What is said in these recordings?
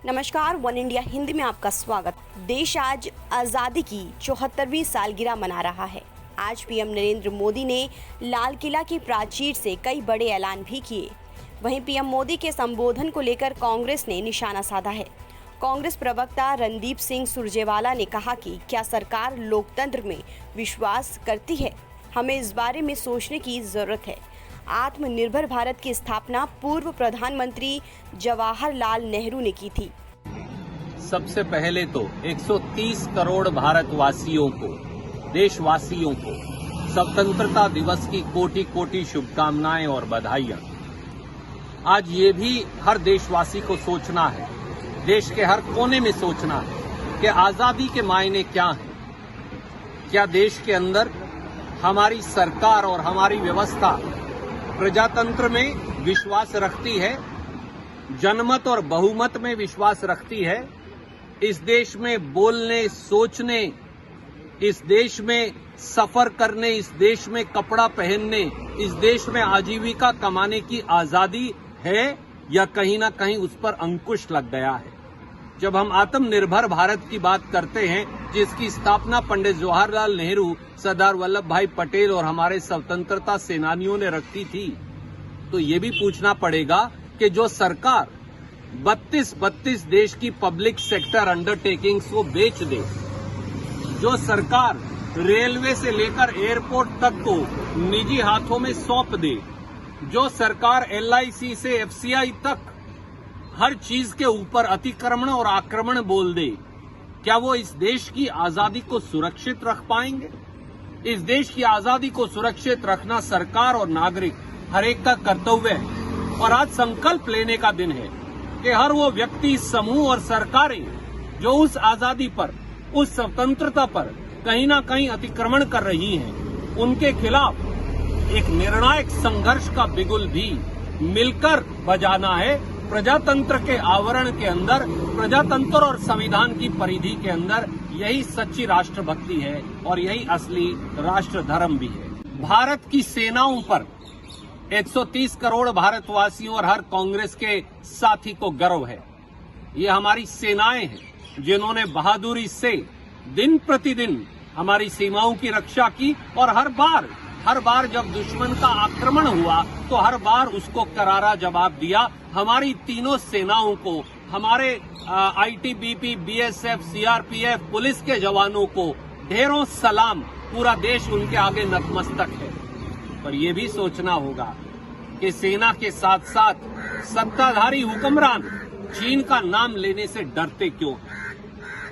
नमस्कार, one India Hindi में आपका स्वागत। देश आज आज़ादी की 74वीं सालगिरह मना रहा है। आज पीएम नरेंद्र मोदी ने लाल किला की प्राचीर से कई बड़े ऐलान भी किए। वहीं पीएम मोदी के संबोधन को लेकर कांग्रेस ने निशाना साधा है। कांग्रेस प्रवक्ता रणदीप सिंह सुरजेवाला ने कहा कि क्या सरकार लोकतंत्र में विश्वास करती है? हमें इस बारे में सोचने की जरूरत है। आत्मनिर्भर भारत की स्थापना पूर्व प्रधानमंत्री जवाहरलाल नेहरू ने की थी। सबसे पहले तो 130 करोड़ भारतवासियों को, देशवासियों को स्वतंत्रता दिवस की कोटि कोटि शुभकामनाएं और बधाइयां। आज ये भी हर देशवासी को सोचना है, देश के हर कोने में सोचना है कि आजादी के मायने क्या हैं। क्या देश के अंदर हमारी सरकार और हमारी व्यवस्था प्रजातंत्र में विश्वास रखती है, जनमत और बहुमत में विश्वास रखती है? इस देश में बोलने, सोचने, इस देश में सफर करने, इस देश में कपड़ा पहनने, इस देश में आजीविका कमाने की आजादी है या कहीं ना कहीं उस पर अंकुश लग गया है? जब हम आत्मनिर्भर भारत की बात करते हैं, जिसकी स्थापना पंडित जवाहरलाल नेहरू, सरदार वल्लभ भाई पटेल और हमारे स्वतंत्रता सेनानियों ने रखी थी, तो ये भी पूछना पड़ेगा कि जो सरकार 32 देश की पब्लिक सेक्टर अंडरटेकिंग्स को बेच दे, जो सरकार रेलवे से लेकर एयरपोर्ट तक को निजी हाथों में सौंप दे, जो सरकार LIC से FCI तक हर चीज के ऊपर अतिक्रमण और आक्रमण बोल दे, क्या वो इस देश की आजादी को सुरक्षित रख पाएंगे? इस देश की आजादी को सुरक्षित रखना सरकार और नागरिक हर एक का कर्तव्य है। और आज संकल्प लेने का दिन है कि हर वो व्यक्ति, समूह और सरकारें जो उस आजादी पर, उस स्वतंत्रता पर कहीं ना कहीं अतिक्रमण कर रही हैं, उनके खिलाफ एक निर्णायक संघर्ष का बिगुल भी मिलकर बजाना है। प्रजातंत्र के आवरण के अंदर, प्रजातंत्र और संविधान की परिधि के अंदर यही सच्ची राष्ट्रभक्ति है और यही असली राष्ट्र धर्म भी है। भारत की सेनाओं पर 130 करोड़ भारतवासियों और हर कांग्रेस के साथी को गर्व है। ये हमारी सेनाएं हैं जिन्होंने बहादुरी से दिन प्रतिदिन हमारी सीमाओं की रक्षा की और हर बार जब दुश्मन का आक्रमण हुआ तो हर बार उसको करारा जवाब दिया। हमारी तीनों सेनाओं को, हमारे ITBP, BSF, CRPF, पुलिस के जवानों को ढेरों सलाम। पूरा देश उनके आगे नतमस्तक है। पर यह भी सोचना होगा कि सेना के साथ साथ सत्ताधारी हुक्मरान चीन का नाम लेने से डरते क्यों?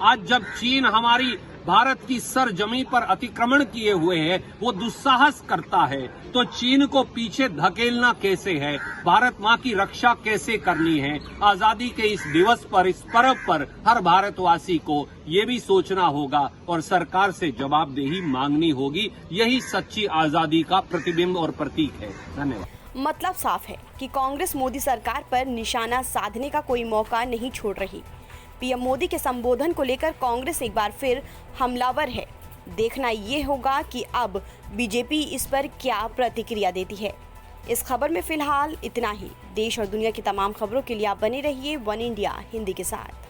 आज जब चीन हमारी भारत की सरजमी पर अतिक्रमण किए हुए है, वो दुस्साहस करता है, तो चीन को पीछे धकेलना कैसे है? भारत माँ की रक्षा कैसे करनी है? आजादी के इस दिवस पर, इस पर्व पर हर भारतवासी को ये भी सोचना होगा और सरकार से जवाबदेही मांगनी होगी। यही सच्ची आजादी का प्रतिबिंब और प्रतीक है। धन्यवाद। मतलब साफ है कि कांग्रेस मोदी सरकार पर निशाना साधने का कोई मौका नहीं छोड़ रही। पीएम मोदी के संबोधन को लेकर कांग्रेस एक बार फिर हमलावर है। देखना ये होगा कि अब बीजेपी इस पर क्या प्रतिक्रिया देती है। इस खबर में फिलहाल इतना ही। देश और दुनिया की तमाम खबरों के लिए आप बने रहिए वन इंडिया हिंदी के साथ।